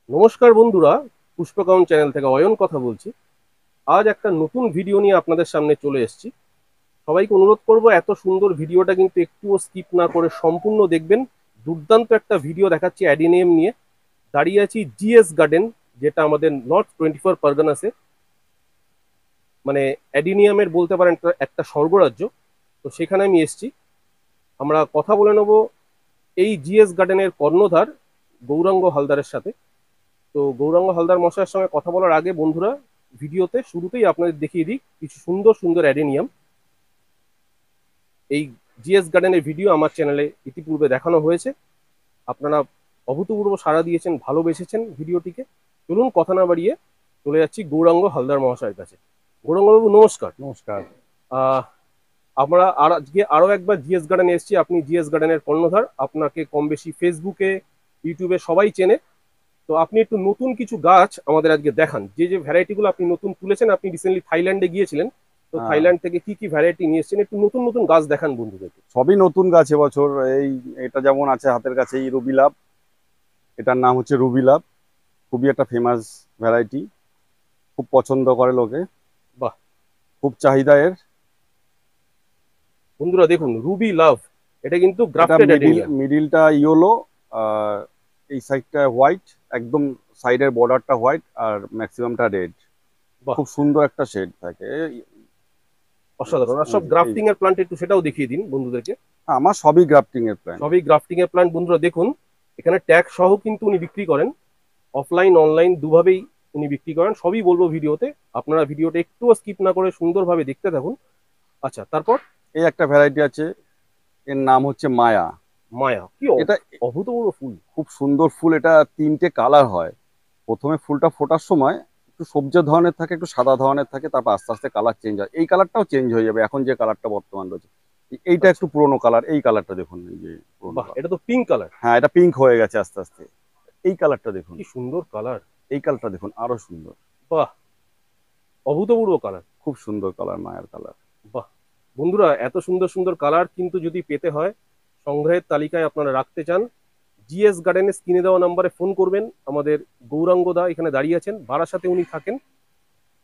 নমস্কার বন্ধুরা, পুষ্পকাউন চ্যানেল থেকে অয়ন কথা বলছি। আজ একটা নতুন ভিডিও নিয়ে আপনাদের সামনে চলে এসেছি। সবাইকে অনুরোধ করব, এত সুন্দর ভিডিওটা কিন্তু একটুও স্কিপ না করে সম্পূর্ণ দেখবেন। দুর্দান্ত একটা ভিডিও দেখাচ্ছি অ্যাডিনিয়াম নিয়ে। দাঁড়িয়ে আছি জিএস গার্ডেন, যেটা আমাদের নর্থ 24 পারগানাসে, মানে অ্যাডিনিয়ামের বলতে পারেন একটা স্বর্গরাজ্য। তো সেখানে আমি এসেছি। আমরা কথা বলে নেব এই জিএস গার্ডেনের কর্ণধার গৌরাঙ্গ হালদারের সাথে। তো গৌরাঙ্গ হালদার মশাইয়ের সঙ্গে কথা বলার আগে বন্ধুরা, ভিডিওতে শুরুতেই আপনাদের দেখিয়ে দিই কিছু সুন্দর সুন্দর অ্যাডেনিয়াম। এই জিএস গার্ডেনের ভিডিও আমার চ্যানেলে ইতিপূর্বে দেখানো হয়েছে। আপনারা অভূতপূর্ব সাড়া দিয়েছেন, ভালোবেসেছেন ভিডিওটিকে। চলুন কথা না বাড়িয়ে চলে যাচ্ছি গৌরাঙ্গ হালদার মহাশয়ের কাছে। গৌরাঙ্গবাবু নমস্কার। নমস্কার। আহ আমরা আর আজকে আরো একবার জিএস গার্ডেনে এসেছি। আপনি জিএস গার্ডেনের কর্ণধার, আপনাকে কম বেশি ফেসবুকে, ইউটিউবে সবাই চেনে। তো আপনি একটু নতুন কিছু গাছ আমাদের আজকে দেখান, যে যে ভ্যারাইটি গুলো আপনি নতুন তুলেছেন। আপনি রিসেন্টলি থাইল্যান্ডে গিয়েছিলেন, তো হ্যাঁ, থাইল্যান্ড থেকে কি কি ভ্যারাইটি নিয়ে এসেছেন, একটু নতুন নতুন গাছ দেখান বন্ধুদেরকে। সবই নতুন গাছ এবছর। এই এটা যেমন আছে হাতের কাছে, এই রুবিলাপ। এটার নাম হচ্ছে রুবিলাপ। খুবই একটা ফেমাস ভ্যারাইটি, খুব পছন্দ করে লোকে, বাহ, খুব চাহিদা এর। বন্ধুরা দেখুন, রুবি লাভ, এটা কিন্তু এটা গ্রাফটেড অ্যাডেনিয়াম। মিডিলটা ইয়েলো, আর এই সাইডটা হোয়াইট, একদম সাইডের বর্ডারটা হোয়াইট আর ম্যাক্সিমামটা রেড। বাহ, খুব সুন্দর একটা শেড থাকে অসাধারণ। আর সব এই গ্রাফটিং এর প্লান্ট একটু সেটাও দেখিয়ে দিন বন্ধুদেরকে। আমার সবই গ্রাফটিং এর প্ল্যান। সবই গ্রাফটিং এর প্লান্ট বন্ধুরা দেখুন। এখানে ট্যাগ সহ কিন্তু উনি বিক্রি করেন, অফলাইন অনলাইন দুভাবেই উনি বিক্রি করেন। সবই বলবো ভিডিওতে, আপনারা ভিডিওটা একটুও স্কিপ না করে সুন্দরভাবে দেখতে থাকুন। আচ্ছা, তারপর এই একটা ভ্যারাইটি আছে, এর নাম হচ্ছে মায়া। মায়া, কি এটা অভূতপূর্ব ফুল। খুব সুন্দর ফুল। এটা তিনটে কালার হয়। প্রথমে ফুলটা ফোটার সময় একটু সবুজ ধরনের থাকে, একটু সাদা ধরনের থাকে, তারপর আস্তে আস্তে কালার চেঞ্জ হয়। এই কালারটাও চেঞ্জ হয়ে যাবে, এখন যে কালারটা বর্তমান রয়েছে। এইটা আচ্ছা, একটু পুরোনো কালার। এই কালারটা দেখুন, এই যে পুরোনো বাহ, কালার। এটা তো পিঙ্ক কালার। হ্যাঁ, এটা পিঙ্ক হয়ে গেছে আস্তে আস্তে। এই কালারটা দেখুন, কি সুন্দর কালার। এই কালারটা দেখুন, আরো সুন্দর। বাহ, অভূতপূর্ব কালার। খুব সুন্দর কালার, মায়ের কালার। বাহ, বন্ধুরা এত সুন্দর সুন্দর কালার কিন্তু যদি পেতে হয়, সংগ্রহের তালিকায় আপনারা রাখতে চান, জিএস গার্ডেনের স্ক্রিনে দেওয়া নাম্বারে ফোন করবেন। আমাদের গৌরাঙ্গ দা এখানে দাঁড়িয়ে আছেন, বারাসাতে উনি থাকেন।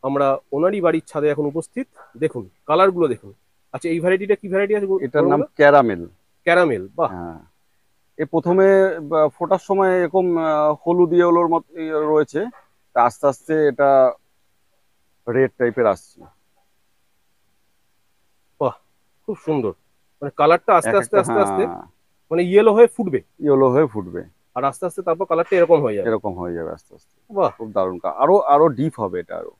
আমরা ওনারই বাড়ির ছাদে এখন উপস্থিত। দেখুন কালারগুলো দেখুন। আচ্ছা, এই ভ্যারাইটিটা কি ভ্যারাইটি আছে এটার গৌরাঙ্গ নাম দা? ক্যারামেল। ক্যারামেল, বাহ। হ্যাঁ, এ প্রথমে ফোটার সময় এরকম হলুদ ইয়েলোর মতো রয়েছে, তা আস্তে আস্তে এটা রেড টাইপের আসছে। বাহ, খুব সুন্দর। মানে কালারটা আস্তে এক আস্তে একটা, আস্তে আস্তে হ্যাঁ, মানে ইয়েলো হয়ে ফুটবে, ইয়েলো হয়ে ফুটবে। আর আস্তে আস্তে তারপর কালারটা এরকম হয়ে যাবে। এরকম হয়ে যাবে আস্তে আস্তে। বাহ, খুব দারুণ আরো আরো ডিপ হবে এটা আরো।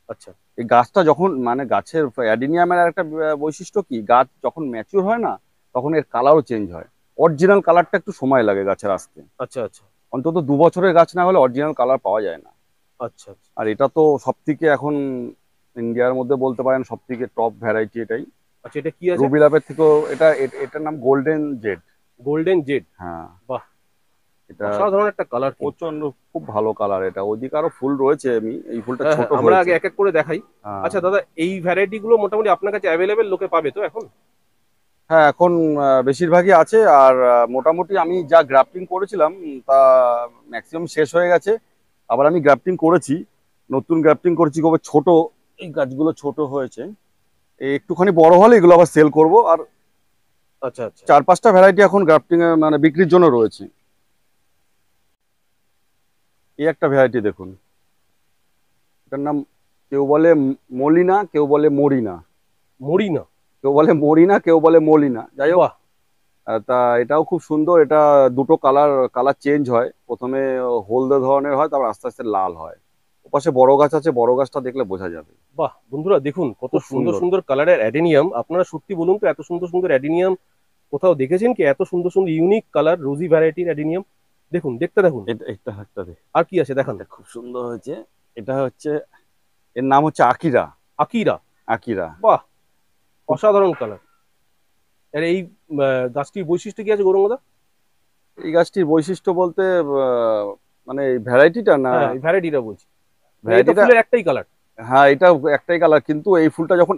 আচ্ছা, এই গাছটা যখন মানে গাছের অ্যাডিনিয়ামের একটা বৈশিষ্ট্য কি, গাছ যখন ম্যাচিউর হয় না, তখন এর কালারও চেঞ্জ হয়। অরিজিনাল কালারটা একটু সময় লাগে গাছের আসতে। আচ্ছা, আচ্ছা, অন্তত 2 বছরের গাছ না হলে অরিজিনাল কালার পাওয়া যায় না। আচ্ছা, আচ্ছা, আর এটা তো সব থেকে এখন ইন্ডিয়ার মধ্যে বলতে পারেন সব থেকে টপ ভ্যারাইটি এটাই। আচ্ছা, এটা কি আছে? রুবি ল্যাবের থেকেও এটা এটার নাম গোল্ডেন জেড। Golden Z. হ্যাঁ, বাহ, এটা অসাধারণ একটা কালার কিন্তু। প্রচন্ড, খুব ভালো কালার। এটা ওইদিকে আরো ফুল রয়েছে, আমি এই ফুলটা হ্যাঁ, ছোট হ্যাঁ, আমরা হয়েছে। আগে এক এক করে দেখাই। হ্যাঁ, আচ্ছা দাদা, এই ভ্যারাইটি গুলো মোটামুটি আপনার কাছে অ্যাভেলেবেল লোকে পাবে তো এখন? হ্যাঁ, এখন বেশিরভাগই আছে। আর মোটামুটি আমি যা গ্রাফটিং করেছিলাম তা ম্যাক্সিমাম শেষ হয়ে গেছে। আবার আমি গ্রাফটিং করেছি, নতুন গ্রাফটিং করেছি, খুব ছোট। এই গাছগুলো ছোট হয়েছে, এই একটুখানি বড় হলে এগুলো আবার সেল করব। আর আচ্ছা, আচ্ছা, 4-5টা ভ্যারাইটি এখন গ্রাফটিং এ মানে বিক্রির জন্য রয়েছে। এই একটা ভ্যারাইটি দেখুন, এটার নাম কেউ বলে মলিনা, কেউ বলে মরিনা। মরিনা। কেউ বলে মরিনা, কেউ বলে মলিনা, যাই হোক। বাহ, তা এটাও খুব সুন্দর। এটা দুটো কালার কালার চেঞ্জ হয়। প্রথমে হলদে ধরনের হয়, তারপর আস্তে আস্তে লাল হয়। ওপাশে বড় গাছ আছে, বড় গাছটা দেখলে বোঝা যাবে। বাহ, বন্ধুরা দেখুন কত খুব সুন্দর সুন্দর। সুন্দর কালারের অ্যাডেনিয়াম। আপনারা সত্যি বলুন তো, এত সুন্দর সুন্দর অ্যাডেনিয়াম কোথাও দেখেছেন কি? এত সুন্দর সুন্দর ইউনিক কালার রোজি ভ্যারাইটির অ্যাডেনিয়াম। দেখুন, দেখতে দেখুন। এটা এটা একটা আর কি আছে দেখান। এটা খুব সুন্দর হয়েছে। এটা হচ্ছে, এর নাম হচ্ছে আকিরা। আকিরা। আকিরা বাহ, খুব। অসাধারণ কালার। আর এই গাছটির বৈশিষ্ট্য কি আছে গৌরঙ্গদা? এই গাছটির বৈশিষ্ট্য বলতে মানে এই ভ্যারাইটিটা না, হ্যাঁ, এই ভ্যারাইটিটা বলছি। মানে এই তো ভ্যারাইটিটা। ফুলের একটাই কালার। হ্যাঁ, এটা একটাই কালার, কিন্তু এই ফুলটা যখন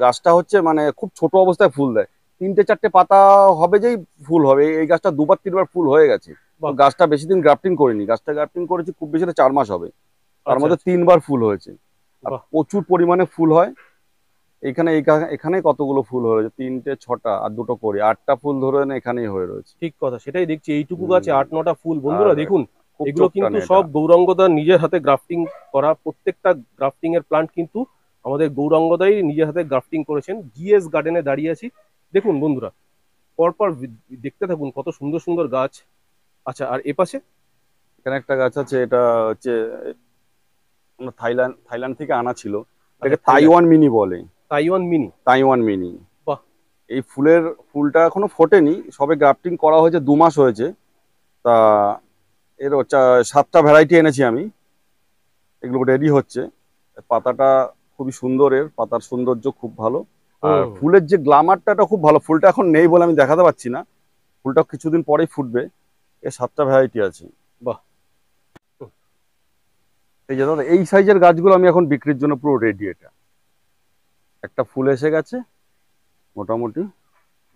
গাছটা হচ্ছে মানে খুব ছোট অবস্থায় ফুল দেয়, 3-4টে পাতা হবে যেই ফুল হবে। এই গাছটা 2-3বার ফুল হয়ে গেছে। বাহ। গাছটা বেশি দিন গ্রাফটিং করিনি, গাছটা গ্রাফটিং করেছি খুব বেশি 4 মাস হবে, তার আচ্ছা মধ্যে আচ্ছা। 3বার ফুল হয়েছে। আর বাহ। প্রচুর পরিমাণে ফুল হয় এখানে। এখানে কতগুলো ফুল হয়েছে, 3টে 6টা আর 2টো করে 8টা ফুল ধরে না এখানেই হয়ে রয়েছে। ঠিক কথা, সেটাই দেখছি, এইটুকু গাছে হুম, 8-9টা ফুল। আর বন্ধুরা দেখুন, খুব এগুলো চোখ কিন্তু টানে এটা। সব গৌরাঙ্গদার নিজের হাতে গ্রাফটিং করা। প্রত্যেকটা গ্রাফটিং এর প্লান্ট কিন্তু আমাদের গৌরাঙ্গদাই নিজের হাতে গ্রাফটিং করেছেন। জিএস গার্ডেনে দাঁড়িয়ে আছি, দেখুন বন্ধুরা, পরপর দেখতে থাকুন কত সুন্দর সুন্দর গাছ। আচ্ছা, আর এপাশে? এখানে একটা গাছ আছে, এটা হচ্ছে আমরা থাইল্যান্ড থেকে আনা ছিল, আচ্ছা, এটাকে থাইল্যান্ড তাইওয়ান মিনি বলে। Taiwan mini. Taiwan mini. বাহ। এই ফুলটা এখনো ফোটেনি, সবে গ্রাফটিং করা হয়েছে, 2 মাস হয়েছে। তা এর 7টা ভ্যারাইটি এনেছি আমি, এগুলো রেডি হচ্ছে। পাতাটা খুবই সুন্দর, এর পাতার সৌন্দর্য খুব ভালো। আর হুম। ফুলের যে গ্লামারটা এটা খুব ভালো। ফুলটা এখন নেই বলে আমি দেখাতে পারছি না, ফুলটা কিছুদিন পরেই ফুটবে। এর 7টা ভ্যারাইটি আছে। বাহ। এই যে দাদা, এই সাইজের গাছগুলো আমি এখন বিক্রির জন্য পুরো রেডি। এটা একটা ফুল এসে গেছে মোটামুটি,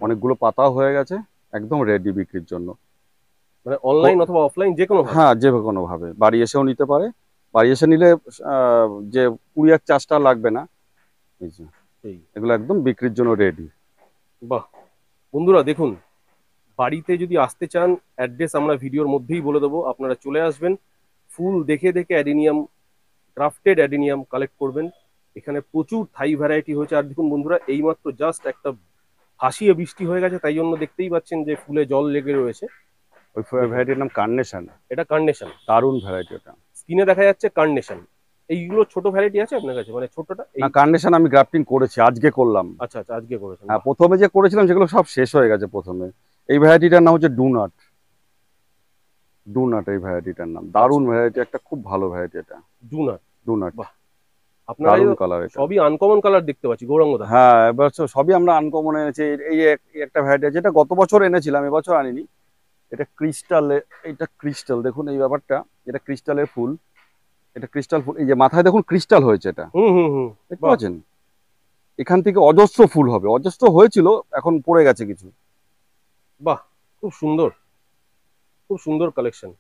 অনেকগুলো পাতাও হয়ে গেছে, একদম রেডি বিক্রির জন্য। মানে অনলাইন অথবা অফলাইন যে কোনো ভাবে? হ্যাঁ, যে কোনো ভাবে বাড়ি এসেও নিতে পারে। বাড়ি এসে নিলে যে কুরিয়ার চার্জটা লাগবে না। এই যে সেই। এগুলো একদম বিক্রির জন্য রেডি। বাহ। বন্ধুরা দেখুন, বাড়িতে যদি আসতে চান, অ্যাড্রেস আমরা ভিডিওর মধ্যেই বলে দেবো, আপনারা চলে আসবেন, ফুল দেখে দেখে অ্যাডিনিয়াম, গ্রাফটেড অ্যাডিনিয়াম কালেক্ট করবেন। এখানে প্রচুর থাই ভ্যারাইটি হয়েছে। আর দেখুন বন্ধুরা, এইমাত্র জাস্ট একটা ভাসিয়ে বৃষ্টি হয়ে গেছে, তাই জন্য দেখতেই পাচ্ছেন যে ফুলে জল লেগে রয়েছে। ওই দেখুন, ভ্যারাইটির নাম কার্নেশন। এটা কার্নেশন। দারুণ ভ্যারাইটি ওটা। স্ক্রিনে দেখা যাচ্ছে কার্নেশন। এইগুলো ছোট ভ্যারাইটি আছে আপনার কাছে, মানে ছোটটা এই? না, কার্নেশন আমি গ্রাফটিং করেছি, আজকে করলাম। আচ্ছা আচ্ছা, আজকে করেছেন। হ্যাঁ, বাহ। প্রথমে যে করেছিলাম সেগুলো সব শেষ হয়ে গেছে প্রথমে। এই ভ্যারাইটিটার নাম হচ্ছে ডুনাট। ডুনাট এই ভ্যারাইটিটার নাম, আচ্ছা, দারুণ ভ্যারাইটি, একটা খুব ভালো ভ্যারাইটি এটা। ডুনার। ডুনাট। বাহ। আপনারা দারুণ কালার এটা। সবই আনকমন কালার দেখতে পাচ্ছি গৌরাঙ্গদা। হ্যাঁ, এবার সবই আমরা আনকমন এনেছি। এই একটা ভ্যারাইটি আছে, যেটা গত বছর এনেছিলাম, এবছর আনিনি। এটা ক্রিস্টালে, এটা ক্রিস্টাল, দেখুন এই ব্যাপারটা, এটা ক্রিস্টালের ফুল। এটা ক্রিস্টাল ফুল, এই যে মাথায় দেখুন ক্রিস্টাল হয়েছে এটা, হুম হুম হুম। দেখতে বাহ। পাচ্ছেন? এখান থেকে অজস্র ফুল হবে, অজস্র হয়েছিল, এখন পড়ে গেছে কিছু। বাহ, খুব সুন্দর, খুব সুন্দর কালেকশন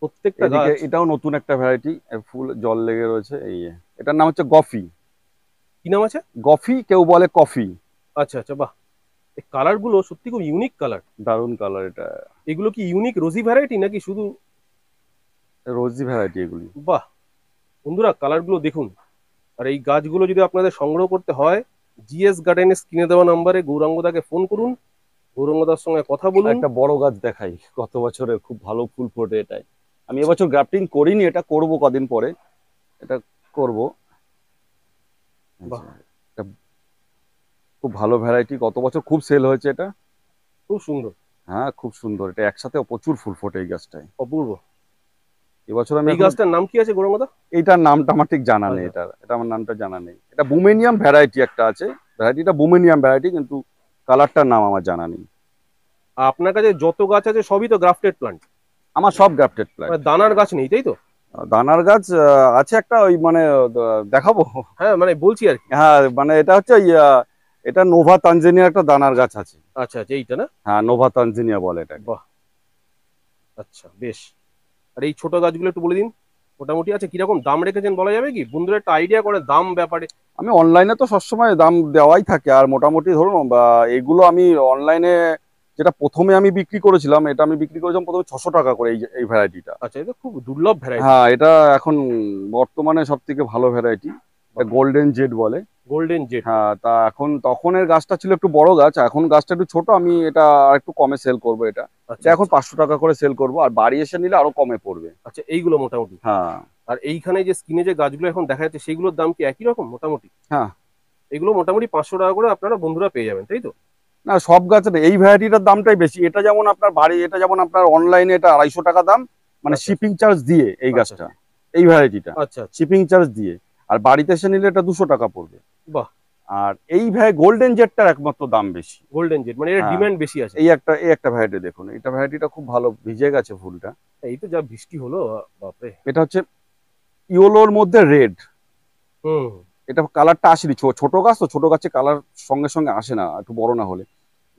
প্রত্যেকটা এদিকে গাছ। এটাও নতুন একটা ভ্যারাইটি, ফুল জল লেগে রয়েছে। এই এটার নাম হচ্ছে গফি। কি নাম আছে? গফি, কেউ বলে কফি। আচ্ছা আচ্ছা। বাহ, এই কালার গুলো সত্যি খুব ইউনিক কালার। দারুণ কালার এটা। এগুলো কি ইউনিক রোজি ভ্যারাইটি নাকি শুধু? রোজি ভ্যারাইটি এগুলি। বাহ। বন্ধুরা কালার গুলো দেখুন। আর এই গাছগুলো যদি আপনাদের সংগ্রহ করতে হয়, জিএস গার্ডেনের স্ক্রিনে দেওয়া নাম্বারে গৌরাঙ্গদাকে ফোন করুন, গৌরাঙ্গদার সঙ্গে কথা বলুন। একটা বড় গাছ দেখাই, গত বছরের খুব ভালো ফুল ফোটে এটাই। আমি এবছর গ্রাফটিং করিনি, এটা করব কদিন পরে, এটা করব। বাহ, এটা খুব ভালো ভ্যারাইটি, গত বছর খুব সেল হয়েছে এটা। খুব সুন্দর। হ্যাঁ, খুব সুন্দর, এটা একসাথে প্রচুর ফুল ফোটে এই গাছটায়। অপূর্ব। এবছর আমি এই গাছটার নাম কি আছে গৌরাঙ্গদা? এইটার নামটা আমার ঠিক জানা নেই, আচ্ছা। এটা আমার নামটা জানা নেই। এটা বুমেনিয়াম ভ্যারাইটি একটা আছে, ভ্যারাইটিটা বুমেনিয়াম ভ্যারাইটি, কিন্তু কালারটার নাম আমার জানা নেই। আপনার কাছে যত গাছ আছে সবই তো গ্রাফটেড প্লান্ট? আমার সব গ্রাফটেড প্ল্যান্ট। মানে দানার গাছ নেই তাই তো? দানার গাছ আছে একটা, ওই মানে দেখাবো? হ্যাঁ মানে বলছি আর কি। হ্যাঁ, মানে এটা হচ্ছে এটা নোভা তানজেনিয়া একটা দানার গাছ আছে। আচ্ছা আচ্ছা, এইটা না? হ্যাঁ, নোভা তানজেনিয়া বলে এটা। বাহ। আচ্ছা বেশ। আর এই ছোট গাছগুলো একটু বলে দিন মোটামুটি। আছে কিরকম দাম রেখেছেন বলা যাবে কি, বন্ধুরা একটা আইডিয়া করে দাম ব্যাপারে? আমি অনলাইনে তো সবসময় দাম দেওয়াই থাকে, আর মোটামুটি ধরুন এগুলো আমি অনলাইনে, যেটা প্রথমে আমি বিক্রি করেছিলাম, এটা আমি বিক্রি করেছিলাম প্রথমে 600 টাকা করে, এই ভ্যারাইটিটা। আচ্ছা, এটা খুব দুর্লভ ভ্যারাইটি। হ্যাঁ, এটা এখন বর্তমানে সব থেকে ভালো ভ্যারাইটি, গোল্ডেন জেড বলে। Golden Z. হ্যাঁ, তা এখন, তখনের গাছটা ছিল একটু বড় গাছ, এখন গাছটা একটু ছোট, আমি এটা আর একটু কমে সেল করবো। এটা আচ্ছা এখন 500 টাকা করে সেল করবো, আর বাড়ি এসে নিলে আরো কমে পড়বে। আচ্ছা, এইগুলো মোটামুটি। হ্যাঁ আর এইখানে যে স্ক্রিনে যে গাছগুলো এখন দেখা যাচ্ছে সেগুলোর দাম কি একই রকম মোটামুটি? হ্যাঁ। এগুলো মোটামুটি 500 টাকা করে আপনারা বন্ধুরা পেয়ে যাবেন তাই তো? না, সব গাছের এই ভ্যারাইটিটার দামটাই বেশি। এটা যেমন আপনার বাড়ি, এটা যেমন আপনার অনলাইনে এটা 250 টাকা দাম, মানে আচ্ছা শিপিং চার্জ দিয়ে এই আচ্ছা গাছটা, এই ভ্যারাইটিটা আচ্ছা আচ্ছা। শিপিং চার্জ দিয়ে। আর বাড়িতে এসে নিলে এটা 200 টাকা পড়বে। বাহ। আর এই গোল্ডেন জেটটার একমাত্র দাম বেশি। গোল্ডেন জেড মানে এর হ্যাঁ, ডিমান্ড বেশি আছে। এই একটা ভ্যারাইটি দেখুন, এটা ভ্যারাইটিটা খুব ভালো, ভিজে গেছে ফুলটা। এই তো যা বৃষ্টি হলো, বাপরে। এটা হচ্ছে ইয়েলোর মধ্যে রেড। হুম। এটা কালারটা আসেনি, ছোট গাছ তো, ছোট গাছে কালার সঙ্গে সঙ্গে আসে না, একটু বড় না হলে।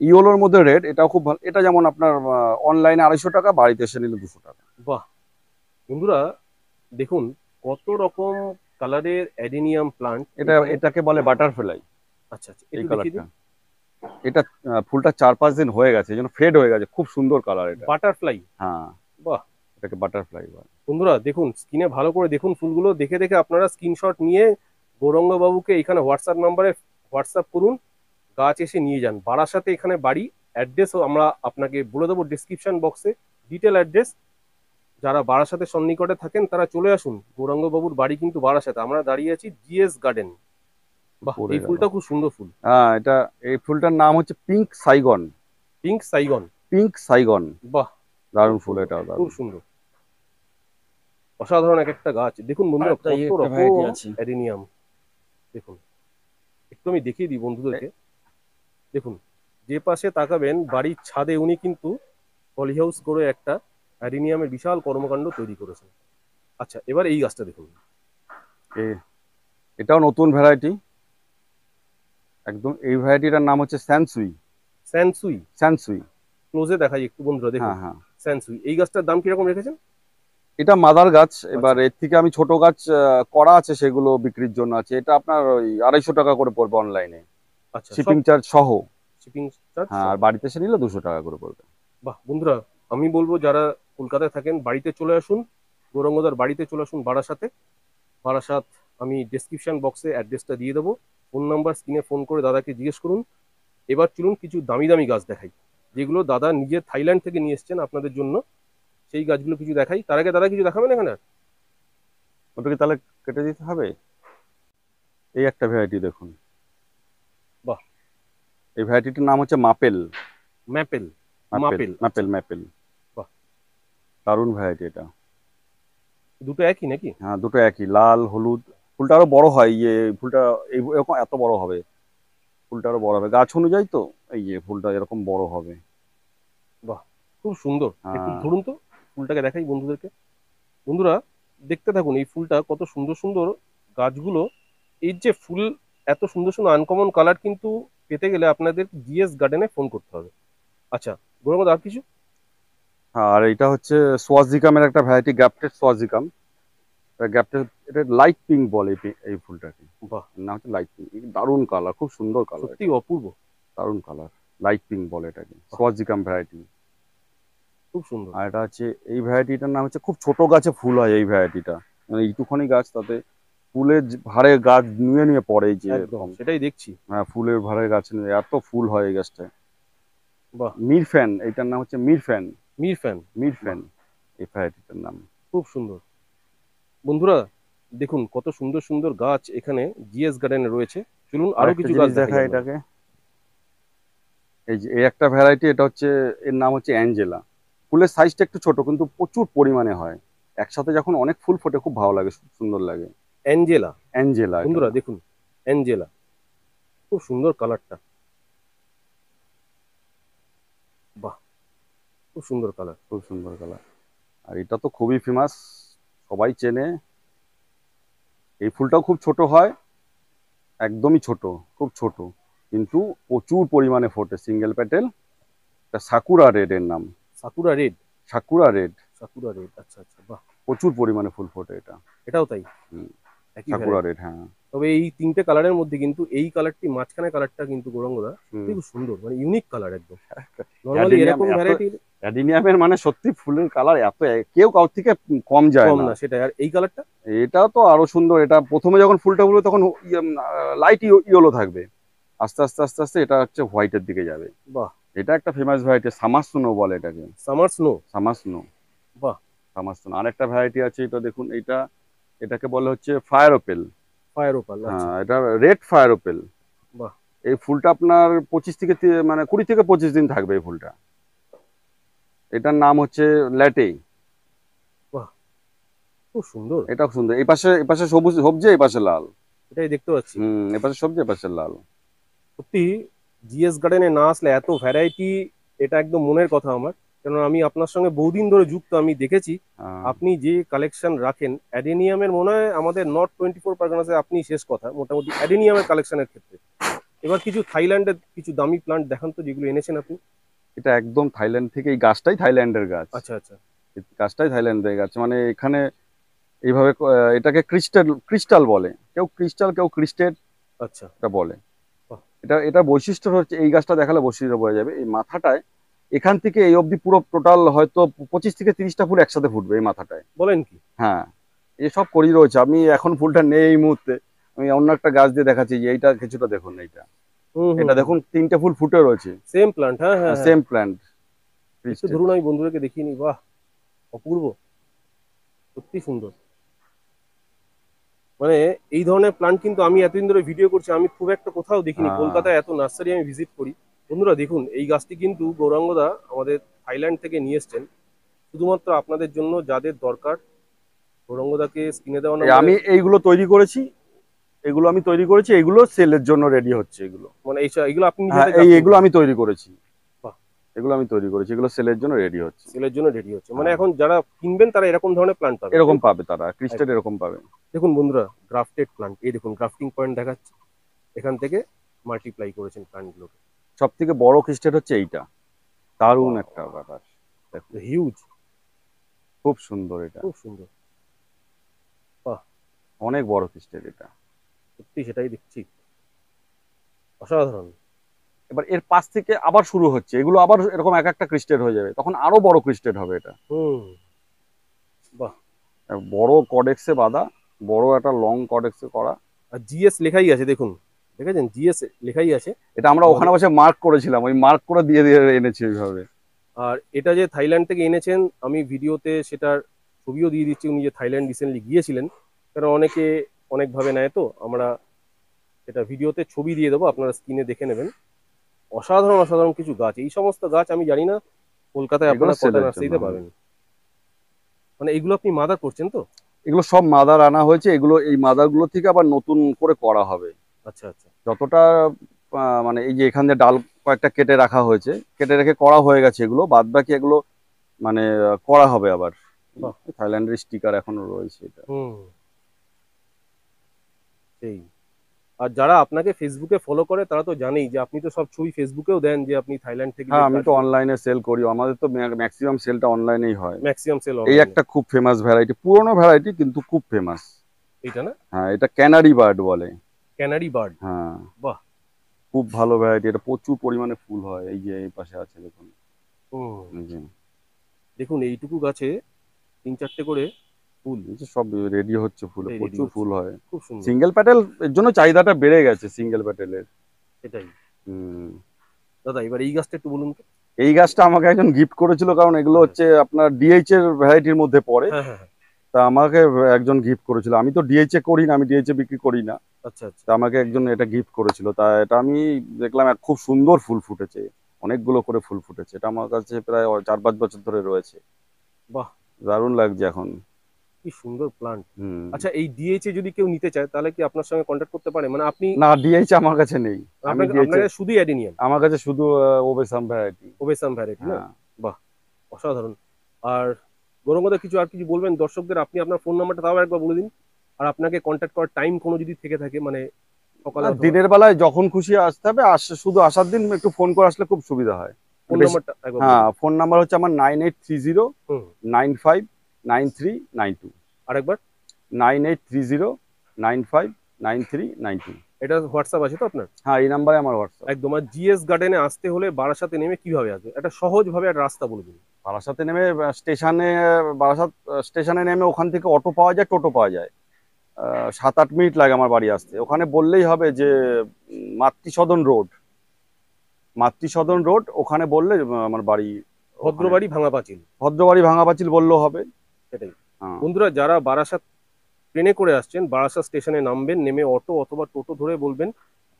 ইয়োলোর মধ্যে রেড, এটাও খুব ভালো। এটা যেমন আপনার অনলাইনে 250 টাকা, বাড়িতে এসে নিলে 200 টাকা। বাহ বন্ধুরা, দেখুন কত রকম কালারের অ্যাডেনিয়াম প্লান্ট এটা এখানে। এটাকে বলে বাটারফ্লাই, আচ্ছা আচ্ছা, এই একটু দেখিয়ে কালারটা। দিন। এটা ফুলটা 4-5 দিন হয়ে গেছে, এই জন্য ফেড হয়ে গেছে, খুব সুন্দর কালার এটা। বাটারফ্লাই। হ্যাঁ, বাহ এটাকে বাটারফ্লাই বলে। বন্ধুরা, দেখুন স্ক্রিনে ভালো করে দেখুন ফুলগুলো, দেখে দেখে আপনারা স্ক্রিনশট নিয়ে গৌরাঙ্গ বাবুকে এখানে হোয়াটসঅ্যাপ নাম্বারে হোয়াটসঅ্যাপ করুন, গাছ এসে নিয়ে যান। বারাসাতে এখানে বাড়ি, অ্যাড্রেসও আমরা আপনাকে বলে দেবো ডিসক্রিপশন বক্সে, ডিটেল অ্যাড্রেস। যারা বারাসাতে সন্নিকটে থাকেন তারা চলে আসুন, গৌরাঙ্গ বাবুর বাড়ি কিন্তু বারাসাতে। আমরা দাঁড়িয়ে আছি জিএস গার্ডেন। বাহ, পড়ে এই গেল। ফুলটা খুব সুন্দর ফুল। হ্যাঁ, এটা এই ফুলটার নাম হচ্ছে pink Saigon. Pink Saigon. Pink Saigon, বাহ, দারুণ খুব ফুল, সুন্দর, এটাও খুব দারুণ। সুন্দর, অসাধারণ এক একটা গাছ। দেখুন বন্ধুরা আরেকটা কত একটা রকম ভ্যারাইটি আছে। অ্যাডেনিয়াম। দেখুন একটু আমি দেখিয়ে দিই বন্ধুদেরকে। দেখুন, যে পাশে তাকাবেন বাড়ির ছাদে উনি কিন্তু পলি হাউস করে একটা অ্যাডেনিয়ামের বিশাল কর্মকাণ্ড তৈরি করেছেন। আচ্ছা, এবার এই গাছটা দেখুন। এটাও নতুন ভ্যারাইটি একদম। এই ভ্যারাইটিটার নাম হচ্ছে স্যানসুই। স্যানসুই। স্যানসুই, ক্লোজে দেখাই একটু বন্ধুরা, দেখুন হ্যাঁ হ্যাঁ। স্যানসুই। এই গাছটার দাম কিরকম রেখেছেন? এটা মাদার গাছ, এবার আচ্ছা এর থেকে আমি ছোট গাছ করা আছে, সেগুলো বিক্রির জন্য আছে। এটা আপনার ওই 250 টাকা করে পড়বে অনলাইনে, আচ্ছা, সব শিপিং চার্জ সহ। শিপিং চার্জ হ্যাঁ, সব। আর বাড়িতে এসে নিলে 200 টাকা করে পড়বে। বাহ বন্ধুরা, আমি বলবো যারা কলকাতায় থাকেন বাড়িতে চলে আসুন, গৌরাঙ্গদার বাড়িতে চলে আসুন বারাসাতে। বারাসাত, আমি ডেসক্রিপশন বক্সে অ্যাড্রেসটা দিয়ে দেবো, ফোন নাম্বার স্ক্রিনে ফোন করে দাদাকে জিজ্ঞেস করুন। এবার চলুন কিছু দামি দামি গাছ দেখাই, যেগুলো দাদা নিজে থাইল্যান্ড থেকে নিয়ে এসছেন আপনাদের জন্য। সেই গাছগুলো কিছু দেখাই। তার আগে দাদা কিছু দেখাবেন এখানে? ওটাকে তাহলে কেটে দিতে হবে। এই একটা ভ্যারাইটি দেখুন, বাহ, এই ভ্যারাইটিটার নাম হচ্ছে মাপেল। ম্যাপেল। ম্যাপেল মাপেল, আচ্ছা। ম্যাপেল ম্যাপেল, বাহ, দারুণ ভ্যারাইটি এটা। দুটো একই নাকি? হ্যাঁ, দুটো একই, লাল হলুদ। ফুলটা আরো বড় হয়, ফুলটা এরকম এত বড় হবে। ফুলটা আরো বড় হবে গাছ অনুযায়ী তো, ফুলটা এরকম বড় হবে। বাহ, খুব সুন্দর। একটু হ্যাঁ, ধরুন তো, ফুলটাকে দেখাই বন্ধুদেরকে। বন্ধুরা দেখতে থাকুন এই ফুলটা, কত সুন্দর সুন্দর গাছগুলো। এই যে ফুল, এত সুন্দর সুন্দর আনকমন কালার কিন্তু পেতে গেলে আপনাদের জিএস গার্ডেনে ফোন করতে হবে। আচ্ছা গৌরব, আর কিছু? আর এটা হচ্ছে সোয়াজিকামের একটা ভ্যারাইটি, গ্রাফটেড সোয়াজিকাম। গ্রাফটেড, এটা লাইট পিঙ্ক বলে এই ফুলটাকে। বাহ, এর নাম হচ্ছে লাইট পিঙ্ক, দারুণ কালার, খুব সুন্দর কালার সত্যি এটা। অপূর্ব। দারুণ কালার, লাইট পিঙ্ক বলে এটাকে, বাহ, সোয়াজিকাম ভ্যারাইটি। খুব সুন্দর। আর এটা হচ্ছে, এই ভ্যারাইটিটার নাম হচ্ছে, খুব ছোট গাছে ফুল হয় এই ভ্যারাইটিটা। মানে এইটুখানি গাছ, তাতে ফুলের ভারে গাছ নুয়ে নিয়ে পড়ে, এই যে একদম এরকম। সেটাই দেখছি। হ্যাঁ, ফুলের ভারে গাছ নিয়ে এত ফুল হয় এই গাছটায়। বাহ, মিরফ্যান, এইটার নাম হচ্ছে মিরফ্যান। মিরফ্যান। বাহ, মিরফ্যান, এই ভ্যারাইটিটার নাম। খুব সুন্দর। বন্ধুরা দেখুন কত সুন্দর সুন্দর গাছ এখানে জিএস গার্ডেনে রয়েছে। চলুন আর আরো একটা কিছু গাছ জিনিস দেখাই দেখায় আমরা। এটাকে, এই যে এই একটা ভ্যারাইটি, এটা হচ্ছে, এর নাম হচ্ছে অ্যাঞ্জেলা। ফুলের সাইজটা একটু ছোট, কিন্তু প্রচুর পরিমাণে হয়। একসাথে যখন অনেক ফুল ফোটে খুব ভালো লাগে, খুব সুন্দর লাগে। অ্যাঞ্জেলা। অ্যাঞ্জেলা এটার বন্ধুরা নাম। দেখুন, অ্যাঞ্জেলা, খুব সুন্দর কালারটা। বাহ, খুব সুন্দর কালার। খুব সুন্দর কালার। আর এটা তো খুবই ফেমাস, সবাই চেনে। এই ফুলটাও খুব ছোট হয়, একদমই ছোট, খুব ছোট, কিন্তু প্রচুর পরিমাণে ফোটে, সিঙ্গেল প্যাটেল। এটা সাকুরা রেড এর নাম। Sakura red. Sakura red, sakura red, আচ্ছা আচ্ছা, বাহ। প্রচুর পরিমাণে ফুল ফোটে এটা। এটাও তাই? হুম, একই সাকুরা ভ্যারাইটি। রেড, হ্যাঁ। তবে এই তিনটে কালারের মধ্যে কিন্তু এই কালারটি, মাঝখানে কালারটা কিন্তু গৌরাঙ্গদা হুম। সত্যি খুব সুন্দর, মানে ইউনিক কালার একদম। নর্মালি অ্যাডিনিয়াম এরকম এত, ভ্যারাইটির অ্যাডিনিয়ামের মানে সত্যি ফুলের কালার এত, কেউ কারোর থেকে কম যায় কম না। না, সেটাই। আর এই কালারটা? এটাও তো আরো সুন্দর। এটা প্রথমে যখন ফুলটা উঠবে তখন লাইট ইয়েলো থাকবে, আস্তে আস্তে আস্তে আস্তে এটা হচ্ছে হোয়াইটের দিকে যাবে। বাহ, এটা একটা ফেমাস ভ্যারাইটি, সামার স্নো বলে এটাকে। Summer snow. সামার স্নো, বাহ, সামার স্নো। আর একটা ভ্যারাইটি আছে, এটা দেখুন, এটাকে বলে হচ্ছে ফায়ার ওপেল। ফায়ার ওপাল, আচ্ছা। হ্যাঁ, এটা রেড ফায়ার ওপেল। বাহ, এই ফুলটা আপনার 20 থেকে 25 দিন থাকবে এই ফুলটা। এটার নাম হচ্ছে ল্যাটে। বাহ, খুব সুন্দর। এটা খুব সুন্দর। এই পাশে সবুজ সবজি, এই পাশে লাল। এটাই দেখতে পাচ্ছি। এই পাশে সবজি, এই পাশে লাল। সত্যি জিএস গার্ডেনে না আসলে এত ভ্যারাইটি, এটা একদম মনের কথা আমার। কারণ আমি আপনার সঙ্গে বহুদিন ধরে যুক্ত, আমি দেখেছি আহ, আপনি যে কালেকশন রাখেন অ্যাডেনিয়ামের, মনে হয় আমাদের নর্থ 24 পরগনাসে আপনি শেষ কথা মোটামুটি অ্যাডেনিয়ামের কালেকশনের ক্ষেত্রে। এবার কিছু থাইল্যান্ডের কিছু দামি প্লান্ট দেখান তো, যেগুলো এনেছেন আপনি। এটা একদম থাইল্যান্ড থেকে, এই গাছটাই থাইল্যান্ডের গাছ। আচ্ছা আচ্ছা। এই গাছটাই থাইল্যান্ডের গাছ, মানে এখানে এইভাবে এটাকে ক্রিস্টাল ক্রিস্টাল বলে, কেউ ক্রিস্টাল কেউ ক্রিস্টেড আচ্ছা। এটা বলে। বাহ। এটা বৈশিষ্ট্য হচ্ছে, এই গাছটা দেখালে বৈশিষ্ট্য বোঝা যাবে, এই মাথাটায় এখান থেকে এই অবধি পুরো টোটাল হয়তো 25 থেকে 30টা ফুল একসাথে ফুটবে এই মাথাটায়। বলেন কি? হ্যাঁ, এসব করি রয়েছে। আমি এখন ফুলটা নেই এই মুহূর্তে, আমি অন্য একটা গাছ দিয়ে দেখাচ্ছি, যে এইটা কিছুটা দেখুন, এইটা হুম হুম এটা হুম। দেখুন 3টে ফুল ফুটে রয়েছে। সেম প্লান্ট, হ্যাঁ হ্যাঁ হ্যাঁ। সেম প্ল্যান্ট, একটু ক্রিস্টেড। ধরুন, আমি বন্ধুদেরকে দেখিয়ে নিই। বাহ, অপূর্ব, সত্যি সুন্দর। মানে এই ধরনের প্লান্ট কিন্তু আমি এতদিন ধরে ভিডিও করছি, আমি খুব একটা কোথাও দেখিনি। কলকাতায় এত নার্সারি আমি ভিজিট করি। বন্ধুরা দেখুন, এই গাছটি কিন্তু গৌরাঙ্গদা আমাদের থাইল্যান্ড থেকে নিয়ে এসছেন শুধুমাত্র আপনাদের জন্য, যাদের দরকার। গৌরাঙ্গদাকে স্ক্রিনে দেওয়া নাম্বারে, আমি এইগুলো তৈরি করেছি, এগুলো আমি তৈরি করেছি, এগুলো সেলের জন্য রেডি হচ্ছে এগুলো। মানে এইগুলো আপনি নিজে হ্যাঁ, হাতে grafting এগুলো করেন? আমি তৈরি করেছি, বাহ, এগুলো আমি তৈরি করেছি, এগুলো সেলের জন্য রেডি হচ্ছে। সেলের জন্য রেডি হচ্ছে। মানে হ্যাঁ, এখন যারা কিনবেন তারা এরকম ধরনের প্লান্ট পাবেন, তাই এরকম তো? পাবে তারা, ক্রিস্টেড একদম। এরকম পাবে। দেখুন বন্ধুরা, গ্রাফটেড প্লান্ট, এই দেখুন গ্রাফটিং পয়েন্ট দেখাচ্ছে, এখান থেকে মাল্টিপ্লাই করেছেন প্লান্টগুলোকে। সব থেকে বড় ক্রিস্টেড হচ্ছে এইটা, দারুণ একটা ব্যাপার, দেখুন হিউজ, খুব সুন্দর এটা, খুব সুন্দর। বাহ, অনেক বড় ক্রিস্টেড এটা। সত্যি সেটাই দেখছি, অসাধারণ। এবার এর পাশ থেকে আবার শুরু হচ্ছে, এগুলো আবার এরকম এক একটা ক্রিস্টেড হয়ে যাবে, তখন আরো বড় ক্রিস্টেড হবে এটা। হুম। বাহ। বড় কডেক্সে বাঁধা, বড় একটা লং কডেক্সে করা। আর জিএস লেখাই আছে দেখুন, দেখেছেন জিএস লেখাই আছে এটা আমরা ওখানে আমাদের। বসে মার্ক করেছিলাম, ওই মার্ক করে দিয়ে দিয়ে এনেছি ওইভাবে। আর এটা যে থাইল্যান্ড থেকে এনেছেন, আমি ভিডিওতে সেটার ছবিও দিয়ে দিচ্ছি, উনি যে থাইল্যান্ড রিসেন্টলি গিয়েছিলেন। কারণ অনেকে অনেকভাবে নেয়, তো আমরা এটা ভিডিওতে ছবি দিয়ে দেবো, আপনারা স্ক্রিনে দেখে নেবেন। অসাধারণ অসাধারণ কিছু গাছ, এই সমস্ত গাছ আমি জানি না কলকাতায় এগুলো আপনারা কটা সেলের জন্য। নার্সারিতে পাবেন। মানে এগুলো আপনি মাদার করছেন তো? এগুলো সব মাদার আনা হয়েছে, এগুলো এই মাদার গুলো থেকে আবার নতুন করে করা হবে। আচ্ছা আচ্ছা। যতটা মানে এই যে এখান দিয়ে ডাল কয়েকটা কেটে রাখা হয়েছে, কেটে রেখে করা হয়ে গেছে, এগুলো বাদ বাকি এগুলো মানে করা হবে আবার। বাহ। থাইল্যান্ডের স্টিকার এখনো রয়েছে এটা। হুম। সেই। আর যারা আপনাকে ফেসবুকে ফলো করে তারা তো জানেই যে আপনি তো সব ছবি ফেসবুকেও দেন, যে আপনি থাইল্যান্ড থেকে যে হ্যাঁ, আমি তো গাছগুলো। অনলাইনে সেল করি, আমাদের তো ম্যাক্সিমাম সেলটা অনলাইনেই হয়। ম্যাক্সিমাম সেল এই অনলাইনে। একটা খুব ফেমাস ভ্যারাইটি, পুরোনো ভ্যারাইটি কিন্তু খুব ফেমাস। এইটা না? হ্যাঁ, এটা ক্যানারি বার্ড বলে। Canary bird. হ্যাঁ, বাহ। খুব ভালো ভ্যারাইটি, এটা প্রচুর পরিমাণে ফুল হয়, এই যে এই পাশে আছে দেখুন। হুম। এই যে দেখুন এইটুকু গাছে 3-4টে করে ফুল এই যে সব রেডি হচ্ছে, ফুলে রেডি প্রচুর হচ্ছে। ফুল হয়। খুব সুন্দর। সিঙ্গেল প্যাটেল এর জন্য চাহিদাটা বেড়ে গেছে, সিঙ্গেল প্যাটেলের। এটাই। হুম। দাদা এবার এই গাছটা একটু বলুন তো। এই গাছটা আমাকে একজন গিফট করেছিল, কারণ এগুলো আচ্ছা। হচ্ছে আপনার ডিএইচ এর ভ্যারাইটির মধ্যে পড়ে। হ্যাঁ হ্যাঁ হ্যাঁ। তা আমাকে একজন গিফট করেছিল, আমি তো ডিএইচ এ করি না, আমি ডিএইচ এ বিক্রি করি না। আচ্ছা আচ্ছা। তা আমাকে একজন এটা গিফট করেছিল, তা এটা আমি দেখলাম খুব সুন্দর ফুল ফুটেছে, অনেকগুলো করে ফুল ফুটেছে। এটা আমার কাছে প্রায় 4-5 বছর ধরে রয়েছে, বাহ, দারুণ লাগছে এখন। কি সুন্দর প্লান্ট। হুম। আচ্ছা, এই ডিএইচ এ যদি কেউ নিতে চায় তাহলে কি আপনার সঙ্গে কন্ট্যাক্ট করতে পারে? মানে আপনি, না, ডিএইচ আমার কাছে নেই। আমি আপনাকে ডিএইচ আপনাকে শুধুই অ্যাডেনিয়াম, আমার কাছে শুধু ওবেসাম ভ্যারাইটি। ওবেসাম ভ্যারাইটি না? হ্যাঁ, বাহ, অসাধারণ। আর গৌরঙ্গদা কিছু আর কিছু বলবেন দর্শকদের? আপনি আপনার ফোন নাম্বারটা তাও একবার বলে দিন। আর আপনাকে কন্ট্যাক্ট করার টাইম কোনো যদি থেকে থাকে, মানে সকালে না, অথবা। দিনের বেলায় যখন খুশি আসতে হবে, শুধু আসার দিন একটু ফোন করে আসলে খুব সুবিধা হয়। ফোন বেশি। নাম্বারটা একবার বলে হ্যাঁ, দিন। ফোন নাম্বার হচ্ছে আমার 9830 হুম। 959392। আরেকবার। 9830 959392। এটা হোয়াটসঅ্যাপ আছে তো আপনার? হ্যাঁ, এই নাম্বারে আমার হোয়াটসঅ্যাপ। একদম। আর জিএস গার্ডেনে আসতে হলে বারাসাতে নেমে কিভাবে আসবে, একটা সহজ ভাবে একটা রাস্তা বলে দিন। বারাসাতে নেমে স্টেশনে, বারাসাত স্টেশনে নেমে ওখান থেকে অটো পাওয়া যায়, টোটো পাওয়া যায়। 7-8 মিনিট লাগে আমার বাড়ি আসতে। ওখানে বললেই হবে যে মাতৃসদন রোড, মাতৃসদন রোড, ওখানে বললে আমার বাড়ি ওখানে। ভদ্রবাড়ি ভাঙা পাঁচিল। ভদ্রবাড়ি ভাঙাপাঁচিল বললেও হবে। সেটাই। হ্যাঁ। বন্ধুরা যারা বারাসাত ট্রেনে করে আসছেন, বারাসাত স্টেশনে নামবেন, নেমে অটো অথবা টোটো ধরে বলবেন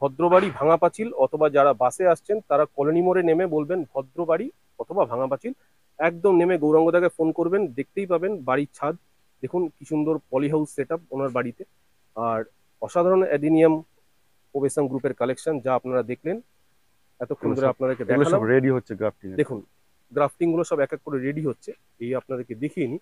ভদ্রবাড়ি ভাঙা পাঁচিল, অথবা যারা বাসে আসছেন তারা কলোনি মোড়ে নেমে বলবেন ভদ্রবাড়ি অথবা ভাঙা পাঁচিল। একদম নেমে গৌরাঙ্গদাকে ফোন করবেন, দেখতেই পাবেন বাড়ির ছাদ। দেখুন কি সুন্দর পলি হাউস সেট আপ ওনার বাড়িতে। আর অসাধারণ অ্যাডিনিয়াম ওবেসাম গ্রুপের কালেকশন যা আপনারা দেখলেন এতক্ষণ ধরে আপনাদেরকে এগুলো সব দেখালাম। রেডি হচ্ছে গ্রাফটিং। দেখুন গ্রাফটিং গুলো সব এক এক করে রেডি হচ্ছে, এই আপনাদেরকে দেখিয়ে নি।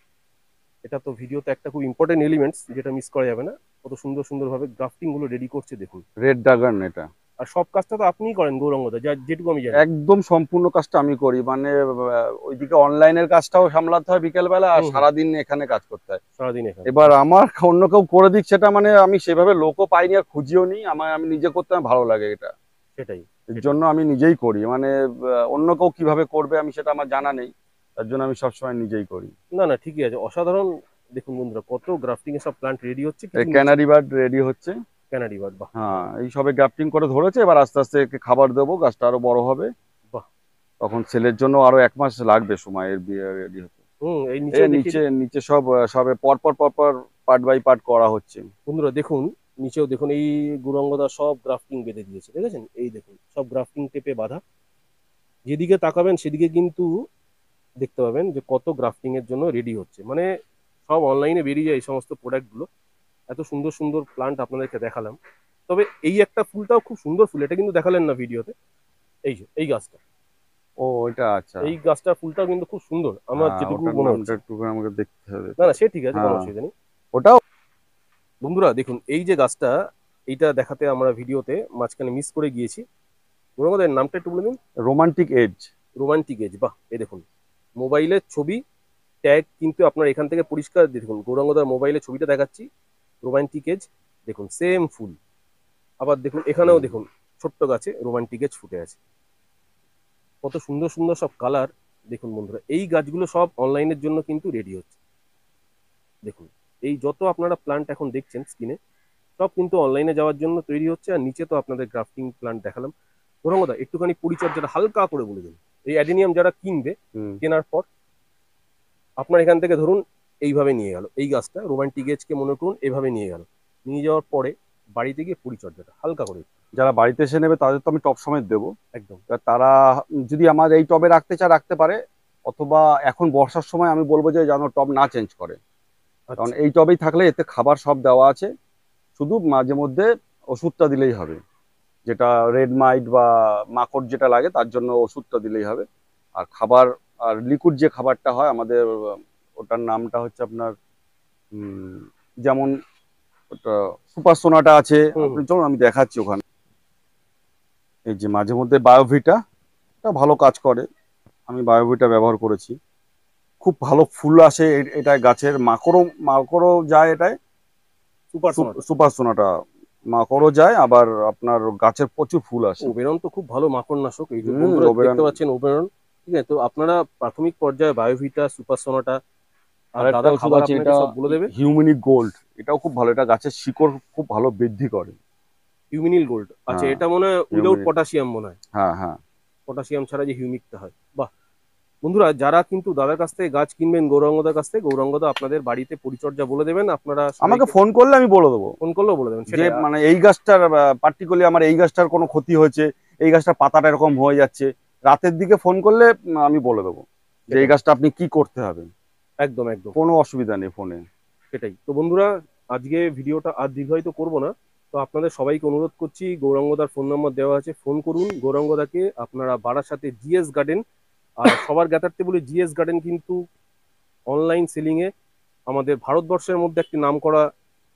এটা তো ভিডিওতে একটা খুব ইম্পর্টেন্ট এলিমেন্টস, যেটা মিস করা যাবে না। কত সুন্দর সুন্দর ভাবে গ্রাফটিং গুলো রেডি করছে দেখুন। রেড ড্রাগন এটা। আর সব কাজটা তো আপনিই করেন গৌরাঙ্গদা, যা যেটুকু আমি জানি। একদম সম্পূর্ণ কাজটা আমি করি, মানে ওইদিকে অনলাইনের কাজটাও সামলাতে হয় বিকেলবেলা, আর হুম হুম। সারাদিন এখানে কাজ করতে হয়। সারাদিন এখানে, এবার বাহ। আমার অন্য কেউ করে দিক সেটা, মানে আমি সেভাবে লোকও পাইনি আর খুঁজিও নি, আমি নিজে করতে আমার ভালো লাগে এটা। সেটাই এর সেটাই। জন্য আমি নিজেই করি, মানে অন্য কেউ কিভাবে করবে আমি সেটা আমার জানা নেই, তার জন্য আমি সবসময় নিজেই করি। না না, ঠিকই আছে, অসাধারণ। দেখুন বন্ধুরা, কত গ্রাফটিং এর সব প্ল্যান্ট রেডি হচ্ছে, এই কিছু নিচে। ক্যানারি বার্ড রেডি হচ্ছে। ক্যানাডি বার্ড, বাহ হ্যাঁ, দারুণ। এই সবে গ্রাফটিং করে ধরেছে, এবার আস্তে আস্তে একে খাবার দেবো, গাছটা আরো বড় হবে। বাহ। তখন সেলের জন্য আরো 1 মাস লাগবে সময় এর রেডি হতে। হুম, এই এ নিচেও দেখিয়ে নিচে দিই। নিচে সব সবে পরপর পরপর পার্ট বাই পার্ট করা হচ্ছে। বন্ধুরা দেখুন, নিচেও দেখুন, এই গৌরাঙ্গদা সব গ্রাফটিং বেঁধে দিয়েছে, দেখেছেন? এই দেখুন, সব গ্রাফটিং টেপে বাঁধা। যেদিকে তাকাবেন সেদিকে কিন্তু দেখতে পাবেন যে কত গ্রাফটিং এর জন্য রেডি হচ্ছে। মানে সব অনলাইনে বেরিয়ে যায় এই সমস্ত প্রোডাক্টগুলো। এত সুন্দর সুন্দর প্লান্ট আপনাদেরকে দেখালাম। তবে এই একটা ফুলটাও খুব সুন্দর ফুল, এটা কিন্তু দেখালেন না ভিডিওতে। এই যে এই গাছটা, ও, এটা আচ্ছা। এই গাছটা ফুলটাও কিন্তু খুব সুন্দর আমার হ্যাঁ, যেটুকু ওটার মনে নামটা হচ্ছে। একটু আমাকে দেখতে হবে না না, তাহলে। সে ঠিক আছে, কোনো হ্যাঁ, অসুবিধা নেই। ওটাও বন্ধুরা দেখুন, এই যে গাছটা, এইটা দেখাতে আমরা ভিডিওতে মাঝখানে মিস করে গিয়েছি। ওর নামটা একটু বলে দিন। Romantic age. রোমান্টিক এজ, বাহ। এই দেখুন, মোবাইলের ছবি ট্যাগ কিন্তু আপনার এখান থেকে পরিষ্কার দেখুন, গৌরাঙ্গদার মোবাইলে ছবিটা দেখাচ্ছি। রোমান্টিক এজ, দেখুন সেম ফুল। আবার দেখুন এখানেও দেখুন, ছোট্ট গাছে রোমান্টিক এজ ফুটে আছে। কত সুন্দর সুন্দর সব কালার। দেখুন বন্ধুরা, এই গাছগুলো সব অনলাইনের জন্য কিন্তু রেডি হচ্ছে। দেখুন, এই যত আপনারা প্লান্ট এখন দেখছেন স্ক্রিনে, সব কিন্তু অনলাইনে যাওয়ার জন্য তৈরি হচ্ছে। আর নিচে তো আপনাদের গ্রাফটিং প্লান্ট দেখালাম। গৌরাঙ্গদা একটুখানি পরিচর্যাটা হালকা করে বলে দিন। এই অ্যাডিনিয়াম যারা কিনবে, হুম। কেনার পর আপনার এখান থেকে ধরুন এইভাবে নিয়ে গেল, এই গাছটা রোমান্টিক এজকে মনে করুন এভাবে নিয়ে গেল, নিয়ে যাওয়ার পরে বাড়িতে গিয়ে পরিচর্যাটা হালকা করে। যারা বাড়িতে এসে নেবে তাদের তো আমি টব সমেত দেবো। একদম। এবার তারা যদি আমার এই টবে রাখতে চায় রাখতে পারে, অথবা এখন বর্ষার সময় আমি বলবো যে যেন টব না চেঞ্জ করে, কারণ আচ্ছা। এই টবেই থাকলে এতে খাবার সব দেওয়া আছে, শুধু মাঝে মধ্যে ওষুধটা দিলেই হবে, যেটা রেড মাইট বা মাকড় যেটা লাগে তার জন্য ওষুধটা দিলেই হবে। আর খাবার, আর লিকুইড যে খাবারটা হয় আমাদের, ওটার নামটা হচ্ছে আপনার উম, যেমন ওটা সুপার সোনাটা আছে, হুম আপনি হুম। চলুন আমি দেখাচ্ছি ওখানে। এই যে মাঝে মধ্যে বায়োভিটা, এটা ভালো কাজ করে, আমি বায়োভিটা ব্যবহার করেছি, খুব ভালো ফুল আসে এটায়, গাছের মাকড়ও মাকড়ও যায় এটায়। সুপার সোনাটা। সুপার সোনাটা মাকড়ও যায়, আবার আপনার গাছের প্রচুর ফুল আসে। ওবেরন তো খুব ভালো মাকড়নাশক, এই যে হুম, বন্ধুরা ওবেরন। দেখতে পাচ্ছেন ওবেরন। ঠিক আছে, তো আপনারা প্রাথমিক পর্যায়ে বায়োভিটা, সুপার সোনাটা, আর আর একটা দাদা ওষুধ খাবার আছে, আপনাকে এটা সব বলে দেবে। হিউমিনিক গোল্ড, এটাও খুব ভালো, এটা গাছের শিকড় খুব ভালো বৃদ্ধি করে। হিউমিনিল গোল্ড, আচ্ছা, হ্যাঁ, এটা মনে হয় উইদাউট হিউমিনিক। পটাশিয়াম মনে হয়। হ্যাঁ হ্যাঁ। পটাশিয়াম ছাড়া যে হিউমিকটা হয়, বাহ। বন্ধুরা যারা কিন্তু দাদার কাছ থেকে গাছ কিনবেন, গৌরাঙ্গদার কাছ থেকে, গৌরাঙ্গদা আপনাদের বাড়িতে পরিচর্যা বলে দেবেন, আপনারা আমাকে সবাইকে ফোন করলে আমি বলে দেবো ফোন করলেও বলে দেবেন, যে সেটাই। মানে এই গাছটার পার্টিকুলারলি আমার এই গাছটার কোনো ক্ষতি হয়েছে, এই গাছটার পাতাটা এরকম হয়ে যাচ্ছে, রাতের দিকে ফোন করলে আমি বলে দেবো যে এই সেটাই, গাছটা আপনি কি করতে হবে। একদম একদম। কোনো অসুবিধা নেই ফোনে। সেটাই তো বন্ধুরা, আজকে ভিডিওটা আর দীর্ঘায়িত করব না। তো আপনাদের সবাইকে অনুরোধ করছি, গৌরাঙ্গদার ফোন নম্বর দেওয়া আছে, ফোন করুন গৌরাঙ্গদাকে। আপনারা বারাসাতে জিএস গার্ডেন, আর সবার জ্ঞাতার্থে বলি, জিএস গার্ডেন কিন্তু অনলাইন সেলিং এ আমাদের ভারতবর্ষের মধ্যে একটি নামকরা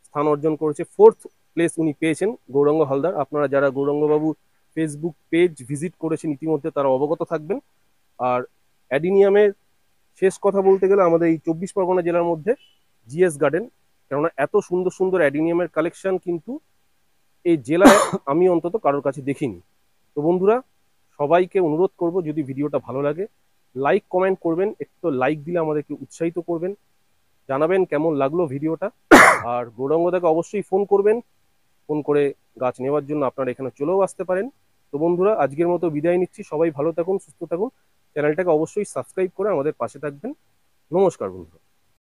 স্থান অর্জন করেছে। 4th প্লেস উনি পেয়েছেন, গৌরাঙ্গ হালদার। আপনারা যারা গৌরাঙ্গবাবুর ফেসবুক পেজ ভিজিট করেছেন ইতিমধ্যে, তারা অবগত থাকবেন। আর অ্যাডিনিয়ামের শেষ কথা বলতে গেলে, আমাদের এই 24 পরগনা জেলার মধ্যে জিএস গার্ডেন, কেননা এত সুন্দর সুন্দর অ্যাডিনিয়ামের কালেকশন কিন্তু এই জেলায় আমি অন্তত কারোর কাছে দেখিনি। তো বন্ধুরা, সবাইকে অনুরোধ করব, যদি ভিডিওটা ভালো লাগে লাইক কমেন্ট করবেন, একটু লাইক দিলে আমাদেরকে উৎসাহিত করবেন, জানাবেন কেমন লাগলো ভিডিওটা। আর গৌরাঙ্গদাকে অবশ্যই ফোন করবেন, ফোন করে গাছ নেওয়ার জন্য আপনারা এখানে চলেও আসতে পারেন। তো বন্ধুরা, আজকের মতো বিদায় নিচ্ছি, সবাই ভালো থাকুন, সুস্থ থাকুন, চ্যানেলটাকে অবশ্যই সাবস্ক্রাইব করে আমাদের পাশে থাকবেন। নমস্কার বন্ধুরা।